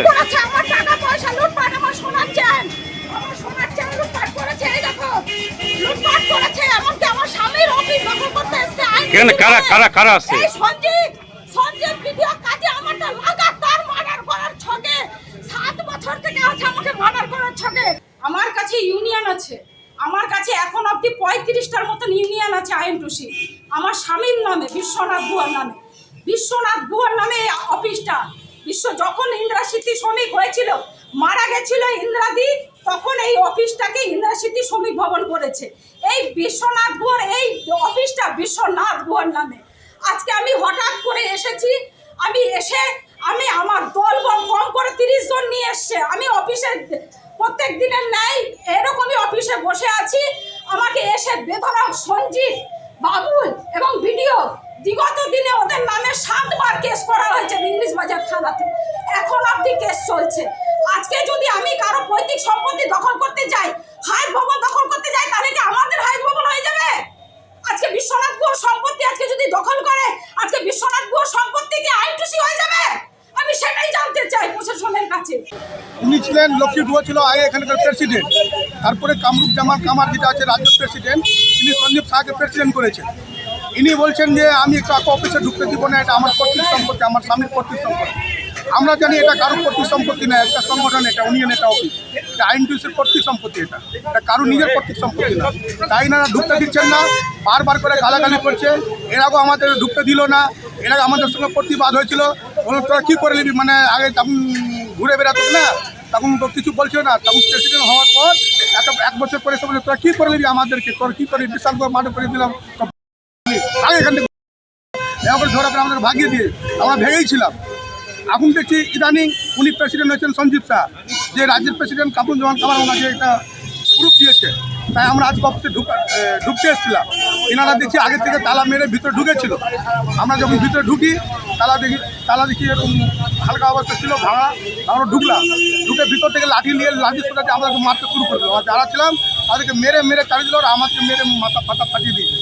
করেছে আমার টাকা পয়সা লুটপাট, আমার সোনার চেন, আমার সোনার চেন লুটপাট করেছে। এই দেখো লুটপাট করেছে, এমনকি আমার স্বামীর অফিস দখল করতে এসেছে। কেন কারা আছে? এই সঞ্জীব ভিডিও কাজে আমারটা লাগাতার মার্ডার করার ছকে 7 বছর থেকে আছে আমাকে মার্ডার করার ছকে। আমার কাছে ইউনিয়ন আছে, আমার কাছে এখন অবধি 35টার মতন ইউনিয়ন আছে আইএনটিসি আমার স্বামীর নামে, বিশ্বনাথ গুহার নামে। বিশ্বনাথ গুহার নামে এই অফিসটা যখন ইন্দ্রাসিটি শ্রমিক হয়েছিল, মারা গেছিল ইন্দ্রাদি, তখন এই অফিসটাকে ইন্দ্রাসিটি শ্রমিক ভবন করেছে। এই বিশ্বনাথ গুহার এই অফিসটা বিশ্বনাথ গুহার নামে। আজকে আমি হঠাৎ করে এসেছি, আমি আমার দল কম করে 30 জন নিয়ে এসছে। আমি অফিসে প্রত্যেক দিনের ন্যায় এরকমই অফিসে বসে আছি। আমাকে এসে বেধড়ক সঞ্জীব, বাবুল এবং ভিডিও বিগত দিনে ওদের নামে 7 বার কেস করা হয়েছে ইংলিশ বাজার থানাতে, এখন অবধি কেস চলছে। আজকে যদি আমি কারো পৈতৃক সম্পত্তি দখল করতে যাই, হাইট ভবন দখল করতে যাই, তাহলে কি আমাদের হাইট ভবন হয়ে যাবে? আজকে বিশ্বনাথ গুহার সম্পত্তি আজকে যদি দখল করে, আজকে বিশ্বনাথ গুহার সম্পত্তি কি আইনটুসি হয়ে যাবে? আমি সেটাই জানতে চাই প্রশাসনের কাছে। উনি ছিলেন লক্ষ্মী ডুয়া ছিল আগে এখানকার প্রেসিডেন্ট, তারপরে কামরূপ জামান কামার যেটা আছে রাজ্য প্রেসিডেন্ট, তিনি সঞ্জীব শাহকে প্রেসিডেন্ট করেছেন। ইনি বলছেন যে আমি একটু অফিসে ঢুকতে দিব না, এটা আমার পৈতৃক সম্পত্তি, আমার স্বামীর পৈতৃক সম্পত্তি। আমরা জানি এটা কারোর পৈতৃক সম্পত্তি না, একটা সংগঠন, এটা ইউনিয়ন, এটা অফিস, এটা আইনটিসির পৈতৃক সম্পত্তি, এটা কারোর নিজের পৈতৃক সম্পত্তি না। তাই না ঢুকতে দিচ্ছেন না, বারবার করে গালাগালি করছে। এর আগেও আমাদের ঢুকতে দিল না, এর আগে আমাদের সঙ্গে প্রতিবাদ হয়েছিল, বলুন তোরা কী করে নিবি, মানে আগে তখন ঘুরে বেড়াতো না, তখন তো কিছু বলছিল না। তখন প্রেসিডেন্ট হওয়ার পর 1 বছর পরে সে বলে তোরা কী করে নিবি আমাদেরকে, তোর কী করে বিশাল মাঠে করে দিলাম আগে এখান থেকে ধরা করে আমাদের ভাগিয়ে দিয়ে আমরা ভেঙেই ছিলাম। এখন দেখছি ইদানিং উনি প্রেসিডেন্ট হয়েছেন সঞ্জীব শাহ, যে রাজ্যের প্রেসিডেন্ট কামরূপ জামান কামার ওনাকে একটা গ্রুপ দিয়েছে। তাই আমরা আজকে অফিসে ঢুকতে এসেছিলাম, এনারা দেখছি আগে থেকে তালা মেরে ভিতরে ঢুকেছিল। আমরা যখন ভিতরে ঢুকি তালা দেখি এরকম হালকা অবস্থা ছিল, আমরা ঢুকলাম, ঢুকে ভিতর থেকে লাঠি সোটাতে আমাদেরকে মারতে শুরু করলো। যারা ছিলাম তাদেরকে মেরে চালিয়ে দিল, আর আমাকে মেরে মাথা ফাটিয়ে দিয়েছে।